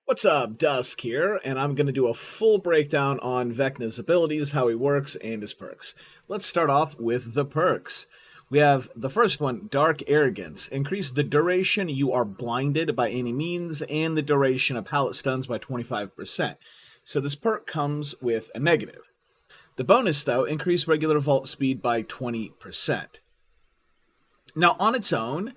What's up, Dusk here, and I'm going to do a full breakdown on Vecna's abilities, how he works, and his perks. Let's start off with the perks. We have the first one, Dark Arrogance. Increase the duration you are blinded by any means, and the duration of pallet stuns by 25%. So this perk comes with a negative. The bonus, though, increase regular vault speed by 20%. Now, on its own,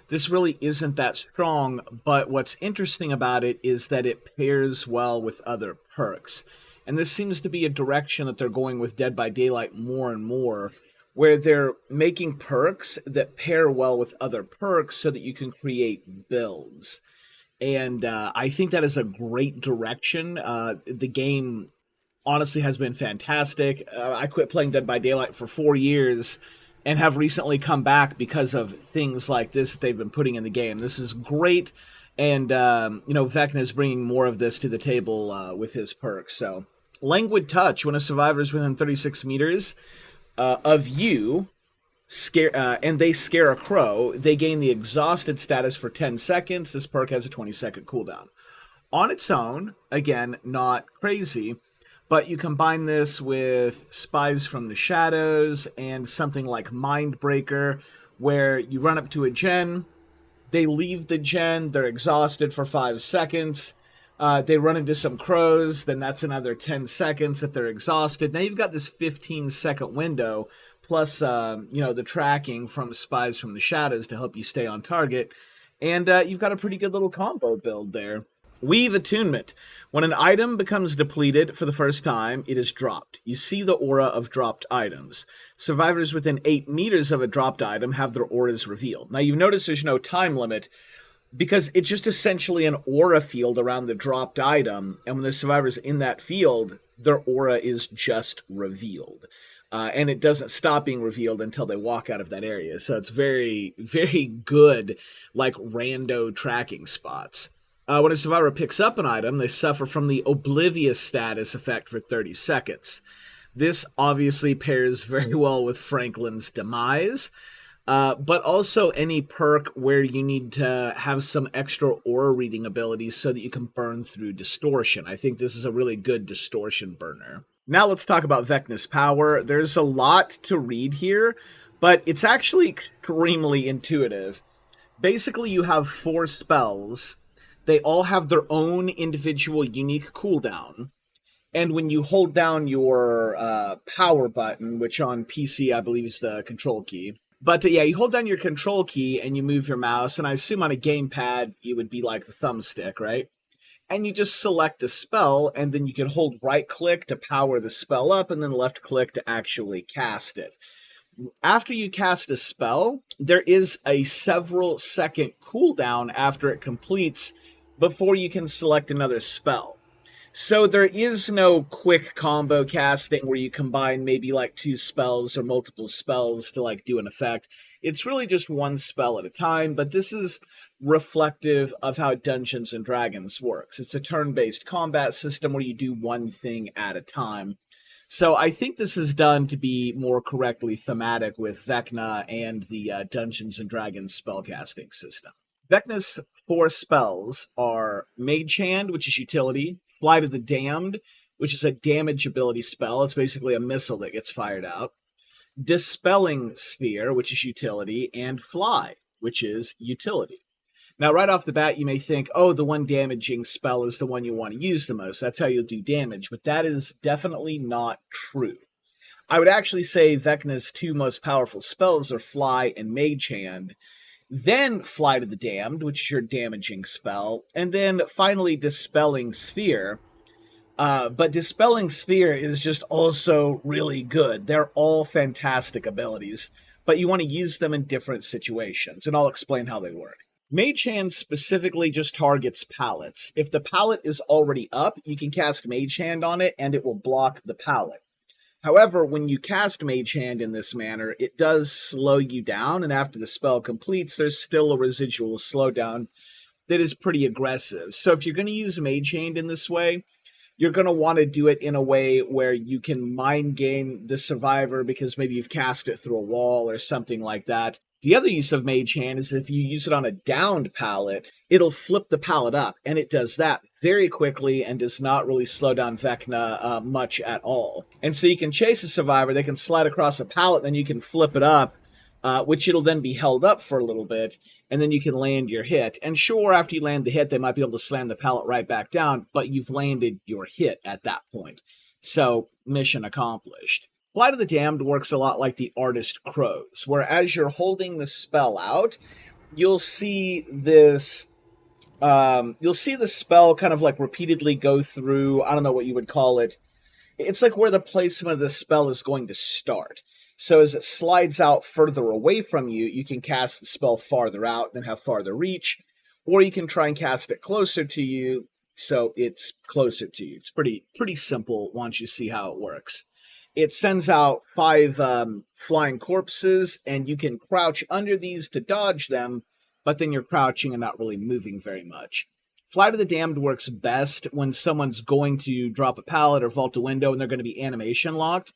this really isn't that strong, but what's interesting about it is that it pairs well with other perks. And this seems to be a direction that they're going with Dead by Daylight more and more, where they're making perks that pair well with other perks so that you can create builds. And I think that is a great direction. The game honestly has been fantastic. I quit playing Dead by Daylight for 4 years and have recently come back because of things like this that they've been putting in the game. This is great, and Vecna is bringing more of this to the table with his perks. So, Languid Touch. When a survivor is within 36 meters of you, and they scare a crow, they gain the exhausted status for 10 seconds. This perk has a 20-second cooldown. On its own, again, not crazy, but you combine this with Spies from the Shadows and something like Mindbreaker, where you run up to a gen, they leave the gen, they're exhausted for 5 seconds, they run into some crows, then that's another 10 seconds that they're exhausted. Now you've got this 15-second window, plus the tracking from Spies from the Shadows to help you stay on target, and you've got a pretty good little combo build there. Weave Attunement. When an item becomes depleted for the first time, it is dropped. You see the aura of dropped items. Survivors within 8 meters of a dropped item have their auras revealed. Now, you notice there's no time limit because it's just essentially an aura field around the dropped item, and when the survivor's in that field, their aura is just revealed. And it doesn't stop being revealed until they walk out of that area. So it's very, very good, like, rando tracking spots. When a survivor picks up an item, they suffer from the Oblivious status effect for 30 seconds. This obviously pairs very well with Franklin's Demise, but also any perk where you need to have some extra aura reading abilities so that you can burn through Distortion. I think this is a really good Distortion burner. Now let's talk about Vecna's power. There's a lot to read here, but it's actually extremely intuitive. Basically, you have 4 spells. They all have their own individual unique cooldown. And when you hold down your power button, which on PC I believe is the control key. But yeah, you hold down your control key and you move your mouse. And I assume on a gamepad, it would be like the thumbstick, right? And you just select a spell, and then you can hold right click to power the spell up, and then left click to actually cast it. After you cast a spell, there is a several second cooldown after it completes before you can select another spell. So there is no quick combo casting where you combine maybe like 2 spells or multiple spells to like do an effect. It's really just 1 spell at a time, but this is reflective of how Dungeons and Dragons works. It's a turn-based combat system where you do one thing at a time. So I think this is done to be more correctly thematic with Vecna and the Dungeons and Dragons spellcasting system. Vecna's 4 spells are Mage Hand, which is utility, Flight of the Damned, which is a damage ability spell. It's basically a missile that gets fired out. Dispelling Sphere, which is utility, and Fly, which is utility. Now, right off the bat, you may think, oh, the one damaging spell is the one you want to use the most. That's how you'll do damage, but that is definitely not true. I would actually say Vecna's 2 most powerful spells are Fly and Mage Hand, then Flight of the Damned, which is your damaging spell, and then finally Dispelling Sphere. But Dispelling Sphere is just also really good. They're all fantastic abilities, but you want to use them in different situations, and I'll explain how they work. Mage Hand specifically just targets pallets. If the pallet is already up, you can cast Mage Hand on it, and it will block the pallet. However, when you cast Mage Hand in this manner, it does slow you down, and after the spell completes, there's still a residual slowdown that is pretty aggressive. So if you're going to use Mage Hand in this way, you're going to want to do it in a way where you can mind game the survivor because maybe you've cast it through a wall or something like that. The other use of Mage Hand is if you use it on a downed pallet, it'll flip the pallet up, and it does that very quickly and does not really slow down Vecna much at all. And so you can chase a survivor, they can slide across a pallet, then you can flip it up, which it'll then be held up for a little bit, and then you can land your hit. And sure, after you land the hit, they might be able to slam the pallet right back down, but you've landed your hit at that point. So, mission accomplished. Flight of the Damned works a lot like the Artist Crows, where as you're holding the spell out, you'll see this, you'll see the spell kind of like repeatedly go through, I don't know what you would call it. It's like where the placement of the spell is going to start. So as it slides out further away from you, you can cast the spell farther out and have farther reach, or you can try and cast it closer to you, so it's closer to you. It's pretty simple once you see how it works. It sends out 5 flying corpses, and you can crouch under these to dodge them, but then you're crouching and not really moving very much. Flight of the Damned works best when someone's going to drop a pallet or vault a window and they're going to be animation locked,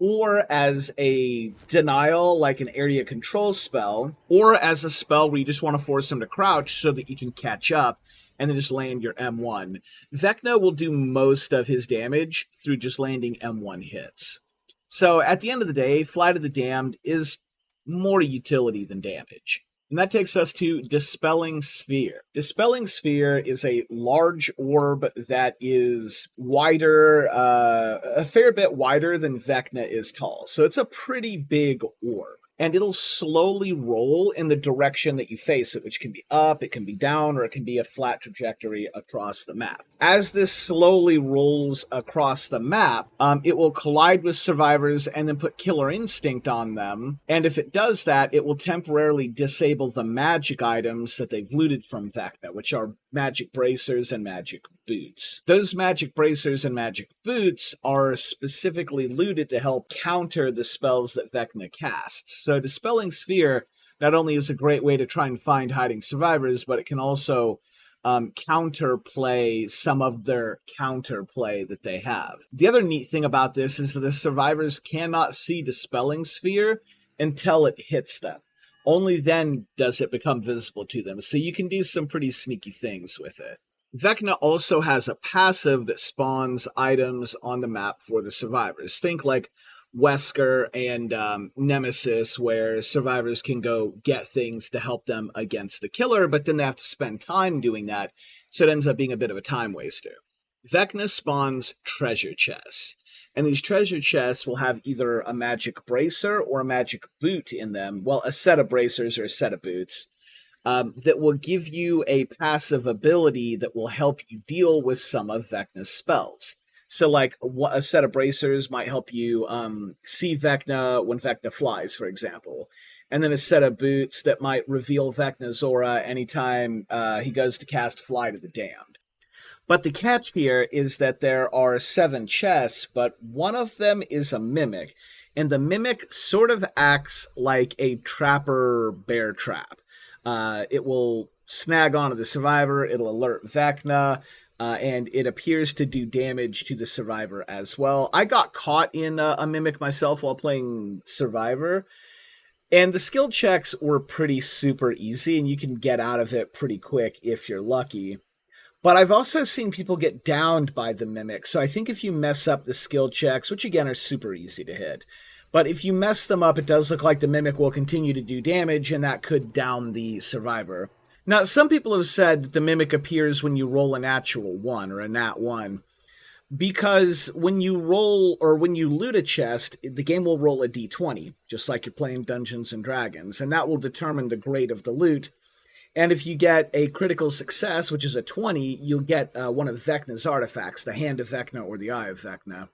or as a denial, like an area control spell, or as a spell where you just want to force them to crouch so that you can catch up and then just land your M1. Vecna will do most of his damage through just landing M1 hits. So at the end of the day, Flight of the Damned is more utility than damage. And that takes us to Dispelling Sphere. Dispelling Sphere is a large orb that is wider, a fair bit wider than Vecna is tall. So it's a pretty big orb. And it'll slowly roll in the direction that you face it, which can be up, it can be down, or it can be a flat trajectory across the map. As this slowly rolls across the map, it will collide with survivors and then put Killer Instinct on them. And if it does that, it will temporarily disable the magic items that they've looted from Vecna, which are magic bracers and magic boots. Those magic bracers and magic boots are specifically looted to help counter the spells that Vecna casts. So Dispelling Sphere not only is a great way to try and find hiding survivors, but it can also counterplay some of their counterplay that they have. The other neat thing about this is that the survivors cannot see Dispelling Sphere until it hits them. Only then does it become visible to them, so you can do some pretty sneaky things with it. Vecna also has a passive that spawns items on the map for the survivors. Think like Wesker and Nemesis, where survivors can go get things to help them against the killer, but then they have to spend time doing that, so it ends up being a bit of a time waster. Vecna spawns treasure chests, and these treasure chests will have either a magic bracer or a magic boot in them, well, a set of bracers or a set of boots, that will give you a passive ability that will help you deal with some of Vecna's spells. So, like, a set of bracers might help you see Vecna when Vecna flies, for example. And then a set of boots that might reveal Vecna's aura anytime he goes to cast Flight of the Damned. But the catch here is that there are 7 chests, but one of them is a mimic. And the mimic sort of acts like a trapper bear trap. It will snag onto the survivor, it'll alert Vecna, and it appears to do damage to the survivor as well. I got caught in a mimic myself while playing Survivor, and the skill checks were pretty super easy, and you can get out of it pretty quick if you're lucky. But I've also seen people get downed by the mimic, so I think if you mess up the skill checks, which again are super easy to hit, but if you mess them up, it does look like the mimic will continue to do damage, and that could down the survivor. Now, some people have said that the mimic appears when you roll a natural 1 or a nat 1, because when you roll or when you loot a chest, the game will roll a d20, just like you're playing Dungeons and Dragons, and that will determine the grade of the loot. And if you get a critical success, which is a 20, you'll get one of Vecna's artifacts, the Hand of Vecna or the Eye of Vecna.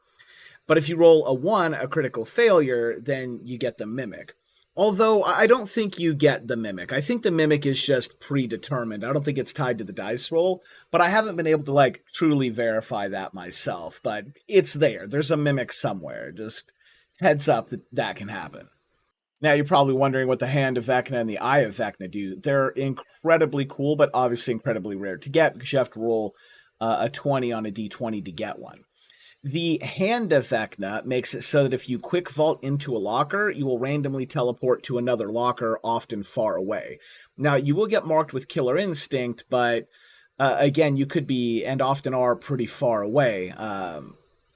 But if you roll a 1, a critical failure, then you get the mimic. Although, I don't think you get the mimic. I think the mimic is just predetermined. I don't think it's tied to the dice roll, but I haven't been able to, like, truly verify that myself. But it's there. There's a mimic somewhere. Just heads up that that can happen. Now, you're probably wondering what the Hand of Vecna and the Eye of Vecna do. They're incredibly cool, but obviously incredibly rare to get, because you have to roll a 20 on a d20 to get one. The Hand of Vecna makes it so that if you quick vault into a locker, you will randomly teleport to another locker, often far away. Now, you will get marked with Killer Instinct, but again, you could be, and often are, pretty far away,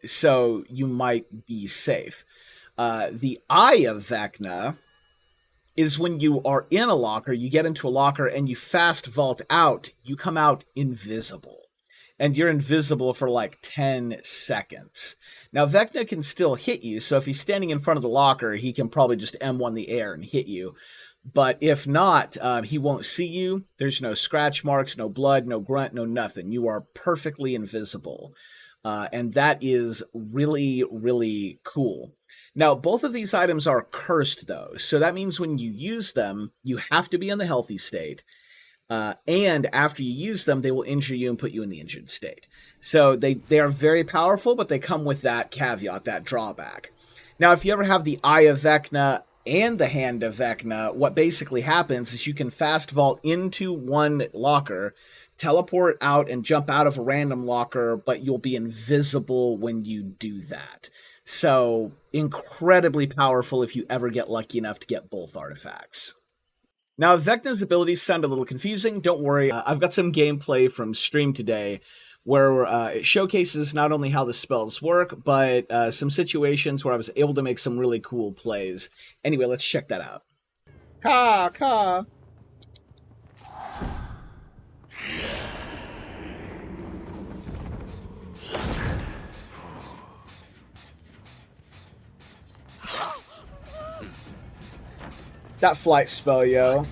so you might be safe. The Eye of Vecna is when you are in a locker, you get into a locker, and you fast vault out, you come out invisible. And you're invisible for like 10 seconds. Now, Vecna can still hit you, so if he's standing in front of the locker, he can probably just M1 the air and hit you. But if not, he won't see you. There's no scratch marks, no blood, no grunt, no nothing. You are perfectly invisible. And that is really, really cool. Now, both of these items are cursed, though. So that means when you use them, you have to be in the healthy state. And after you use them, they will injure you and put you in the injured state. So they are very powerful, but they come with that caveat, that drawback. Now, if you ever have the Eye of Vecna and the Hand of Vecna, what basically happens is you can fast vault into one locker, teleport out and jump out of a random locker, but you'll be invisible when you do that. So incredibly powerful if you ever get lucky enough to get both artifacts. Now, Vecna's abilities sound a little confusing. Don't worry, I've got some gameplay from stream today where it showcases not only how the spells work, but some situations where I was able to make some really cool plays. Anyway, let's check that out. Ka! That flight spell, yo.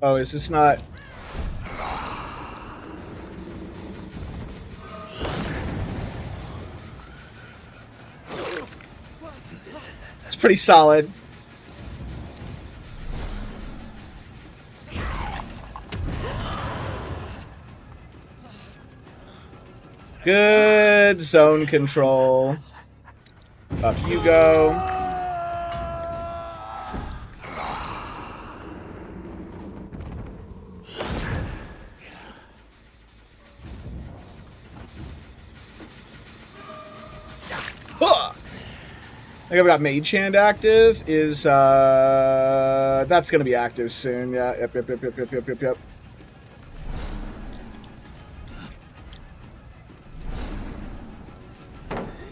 Oh, is this not... It's pretty solid. Good zone control. Up you go. I think I've got Mage Hand active. Is that's gonna be active soon. Yeah, yep.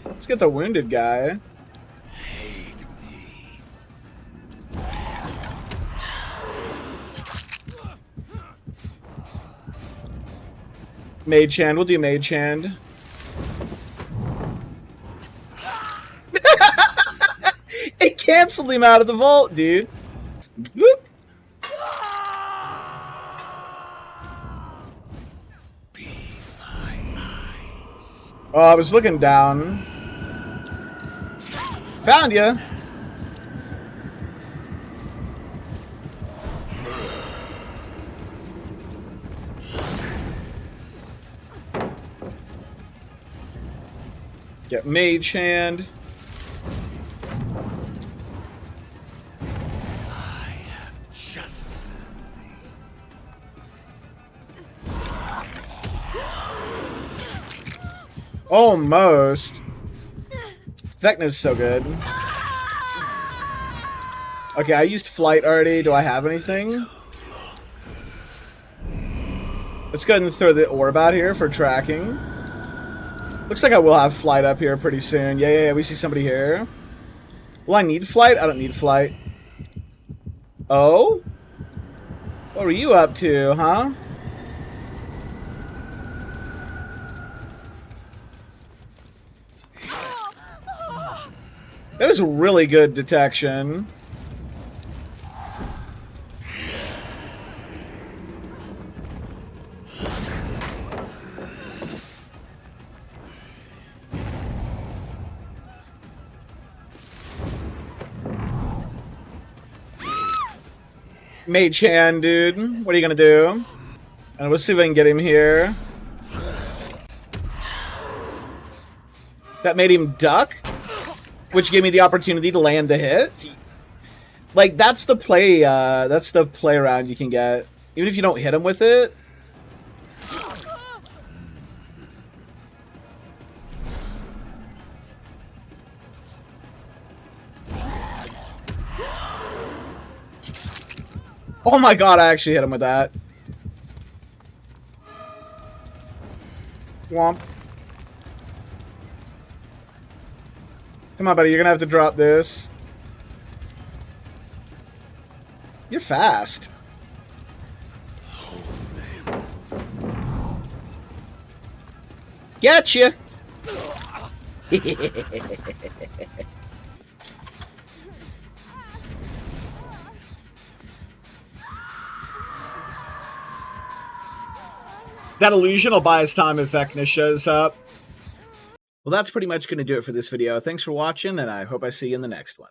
Let's get the wounded guy. Mage Hand, we'll do Mage Hand. It canceled him out of the vault, dude. Boop. Oh, I was looking down. Found ya. Get Mage Hand. I have just the thing. Almost. Vecna's so good. Okay, I used flight already. Do I have anything? Let's go ahead and throw the orb out here for tracking. Looks like I will have flight up here pretty soon. Yeah, we see somebody here. Will I need flight? I don't need flight. Oh? What were you up to, huh? That is really good detection. Mage Hand, dude. What are you gonna do? And we'll see if I can get him here. That made him duck, which gave me the opportunity to land the hit. Like, that's the play around you can get. Even if you don't hit him with it. Oh my god, I actually hit him with that. Womp. Come on, buddy, you're gonna have to drop this. You're fast. Getcha! That illusion will buy us time if Vecnas shows up. Well, that's pretty much going to do it for this video. Thanks for watching, and I hope I see you in the next one.